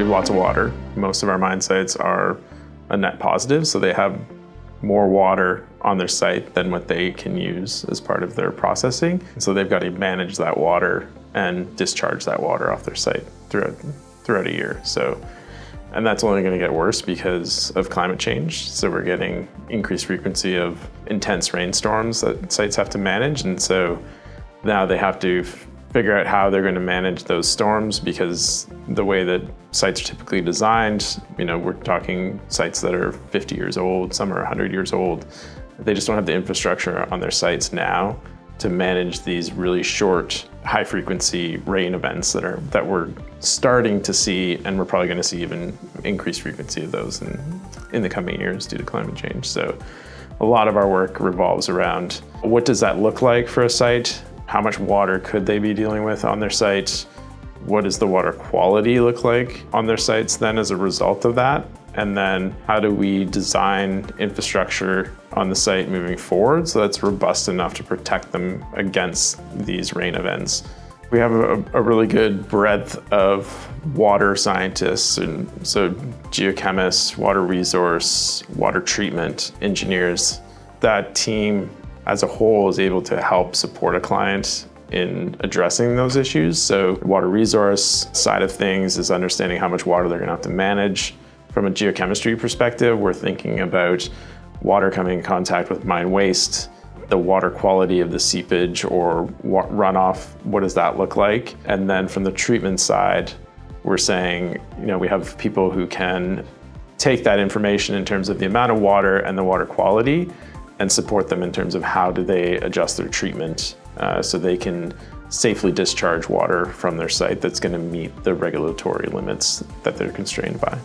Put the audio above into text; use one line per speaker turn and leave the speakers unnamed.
have lots of water. Most of our mine sites are a net positive, so they have more water on their site than what they can use as part of their processing. So they've got to manage that water and discharge that water off their site throughout a year. And that's only going to get worse because of climate change. So we're getting increased frequency of intense rainstorms that sites have to manage. And so now they have to figure out how they're going to manage those storms, because the way that sites are typically designed, we're talking sites that are 50 years old, some are 100 years old. They just don't have the infrastructure on their sites now to manage these really short, high frequency rain events that we're starting to see, and we're probably going to see even increased frequency of those in the coming years due to climate change. So a lot of our work revolves around what does that look like for a site? How much water could they be dealing with on their site? What does the water quality look like on their sites then as a result of that? And then how do we design infrastructure on the site moving forward so that's robust enough to protect them against these rain events? We have a really good breadth of water scientists, and so geochemists, water resource, water treatment engineers. That team as a whole is able to help support a client in addressing those issues. So water resource side of things is understanding how much water they're going to have to manage. From a geochemistry perspective, we're thinking about water coming in contact with mine waste, the water quality of the seepage or runoff, what does that look like? And then from the treatment side, we're saying, we have people who can take that information in terms of the amount of water and the water quality and support them in terms of how do they adjust their treatment so they can safely discharge water from their site that's going to meet the regulatory limits that they're constrained by.